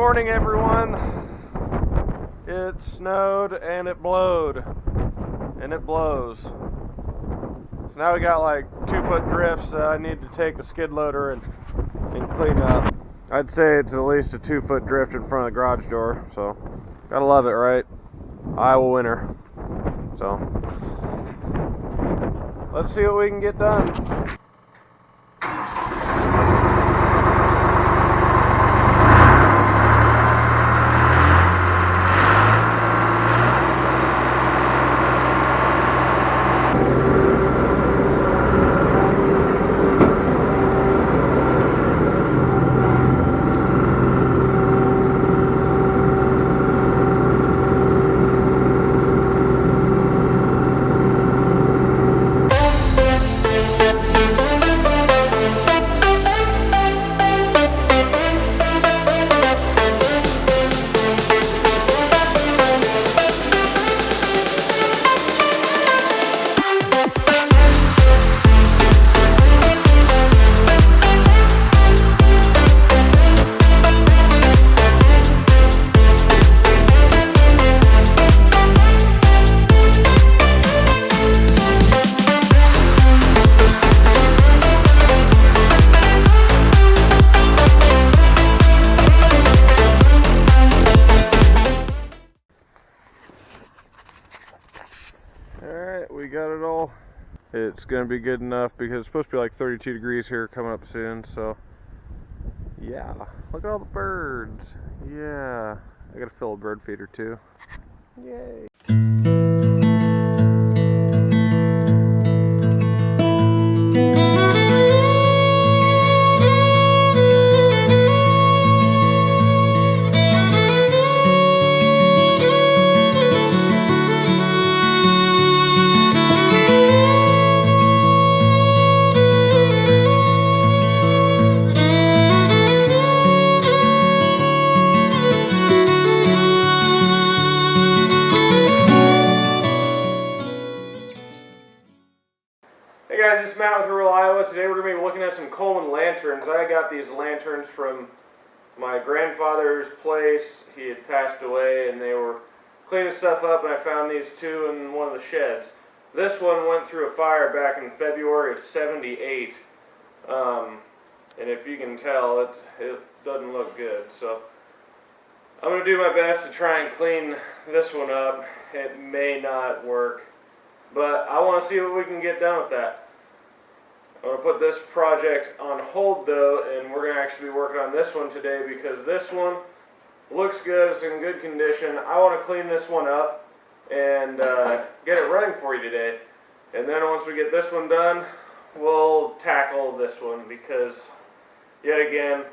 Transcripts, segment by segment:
morning, everyone. It snowed and it blowed and it blows. So now we got like 2-foot drifts that I need to take the skid loader and clean up. I'd say it's at least a 2-foot drift in front of the garage door, so gotta love it, right? Iowa winter. So let's see what we can get done. Alright, we got it all. It's going to be good enough because it's supposed to be like 32 degrees here coming up soon, so yeah. Look at all the birds. Yeah. I got to fill a bird feeder too. Yay. Hey guys, it's Matt with Rural Iowa. Today we're going to be looking at some Coleman lanterns. I got these lanterns from my grandfather's place. He had passed away and they were cleaning stuff up, and I found these two in one of the sheds. This one went through a fire back in February of '78, and if you can tell, it doesn't look good. So I'm going to do my best to try and clean this one up. It may not work, but I want to see what we can get done with that. I'm going to put this project on hold though, and we're going to actually be working on this one today because this one looks good, it's in good condition. I want to clean this one up and get it running for you today. And then once we get this one done, we'll tackle this one because, yet again,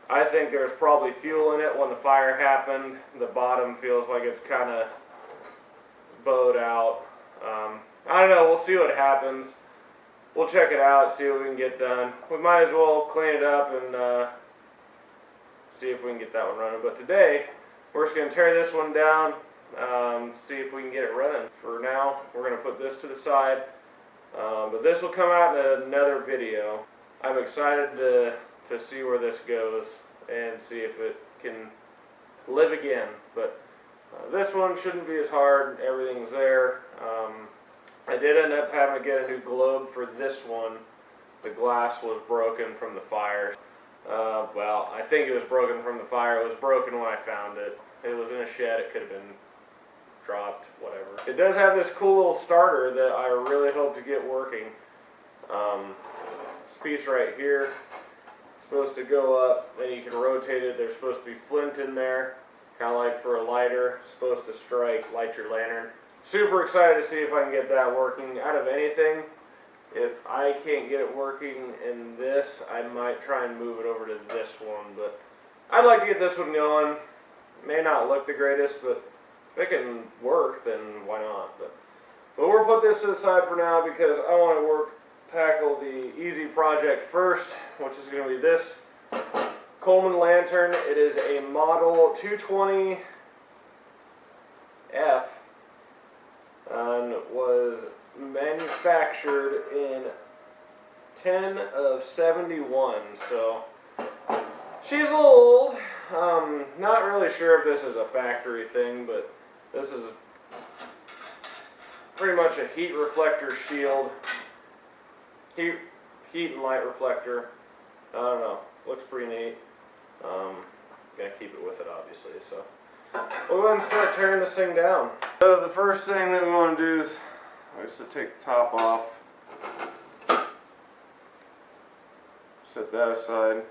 I think there's probably fuel in it when the fire happened. The bottom feels like it's kind of bowed out. I don't know, we'll see what happens. We'll check it out, see what we can get done. We might as well clean it up and see if we can get that one running. But today, we're just going to tear this one down, see if we can get it running. For now, we're going to put this to the side, but this will come out in another video. I'm excited to see where this goes and see if it can live again. But this one shouldn't be as hard, everything's there. I did end up having to get a new globe for this one. The glass was broken from the fire. Well, I think it was broken from the fire. It was broken when I found it. It was in a shed. It could have been dropped, whatever. It does have this cool little starter that I really hope to get working. This piece right here is supposed to go up, then you can rotate it. There's supposed to be flint in there, kind of like for a lighter. It's supposed to strike, light your lantern. Super excited to see if I can get that working. Out of anything, if I can't get it working in this, I might try and move it over to this one. But I'd like to get this one going. It may not look the greatest, but if it can work, then why not? But we'll put this to the side for now because I want to tackle the easy project first, which is going to be this Coleman lantern. It is a model 220F. And was manufactured in 10 of 71, so she's a little old, Not really sure if this is a factory thing, but this is pretty much a heat reflector shield. Heat and light reflector. I don't know. Looks pretty neat. Gonna keep it with it, obviously. So we'll go ahead and start tearing this thing down. So the first thing that we want to do is to take the top off. Set that aside.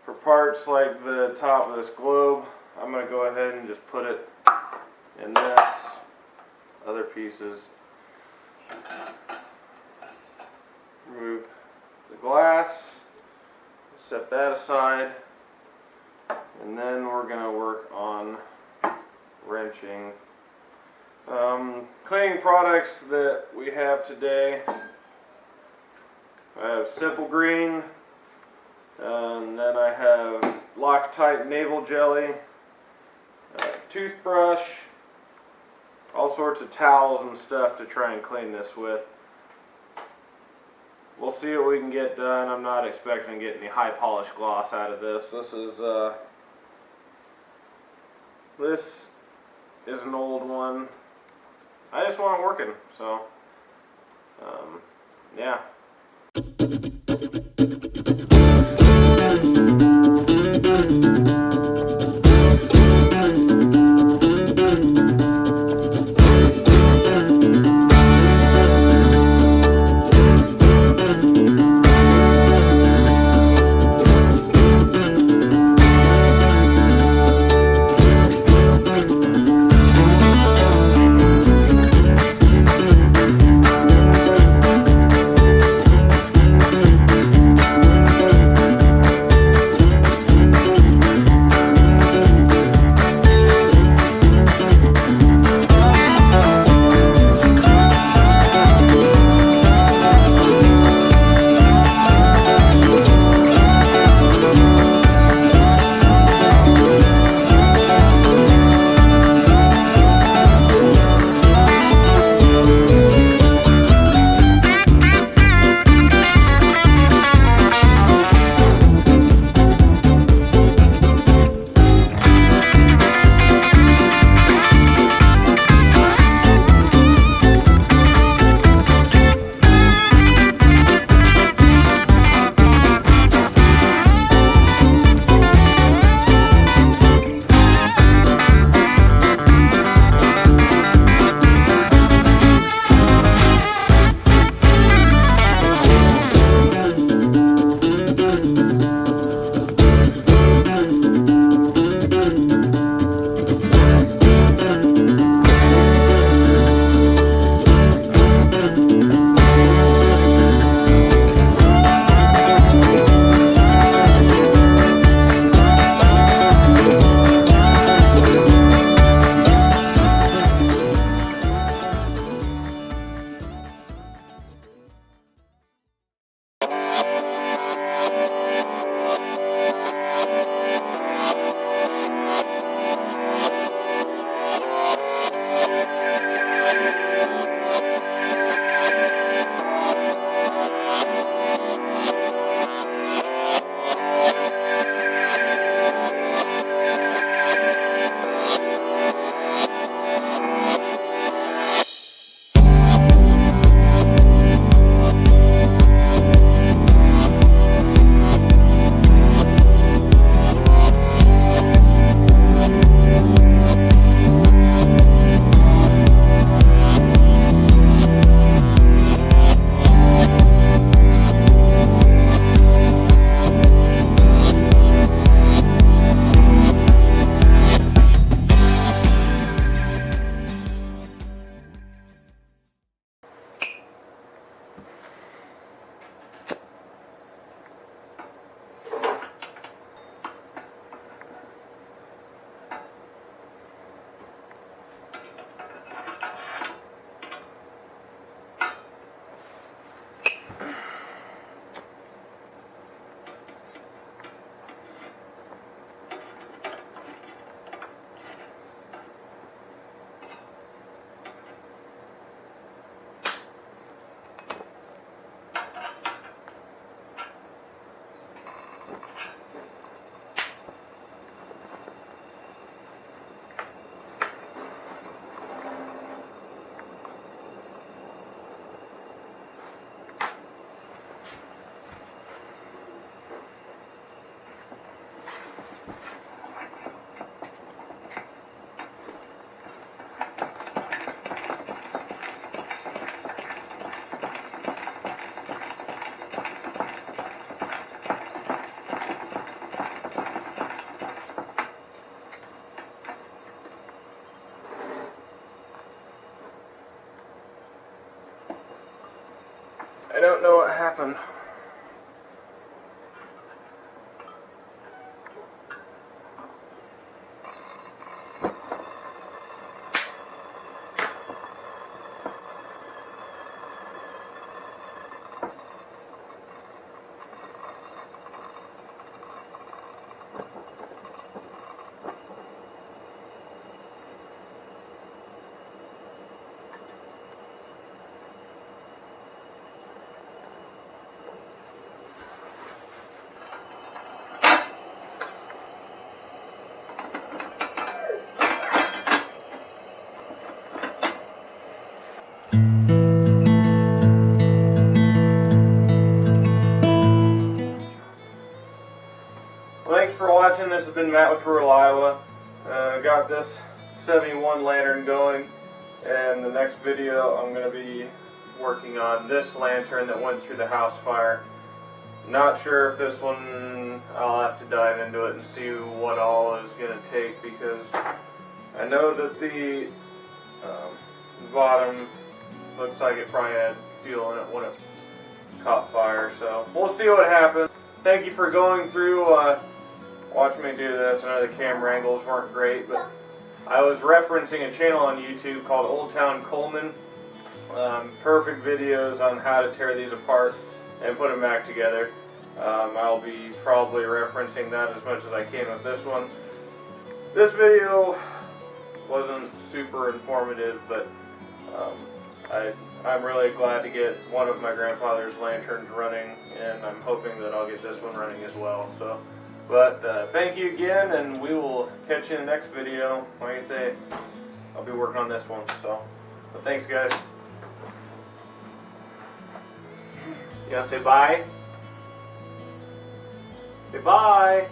For parts like the top of this globe, I'm going to go ahead and just put it in this. Other pieces. Remove the glass. Set that aside. And then we're going to work on wrenching. Cleaning products that we have today. I have Simple Green, and then I have Loctite Navel Jelly, toothbrush, all sorts of towels and stuff to try and clean this with. We'll see what we can get done. I'm not expecting to get any high polish gloss out of this. This is an old one. I just want it working, so yeah. don't know what happened. Thanks for watching. This has been Matt with Rural Iowa. Got this 71 lantern going, and the next video I'm going to be working on this lantern that went through the house fire. Not sure if this one, I'll have to dive into it and see what all is going to take, because I know that the bottom looks like it probably had fuel in it when it caught fire, so we'll see what happens. Thank you for going through watching me do this. I know the camera angles weren't great, but I was referencing a channel on YouTube called Oldtown Coleman. Perfect videos on how to tear these apart and put them back together. I'll be probably referencing that as much as I can with this one. This video wasn't super informative, but I'm really glad to get one of my grandfather's lanterns running, and I'm hoping that I'll get this one running as well. So, but thank you again, and we will catch you in the next video. Like I say, I'll be working on this one. So, but thanks, guys. You want to say bye? Say bye.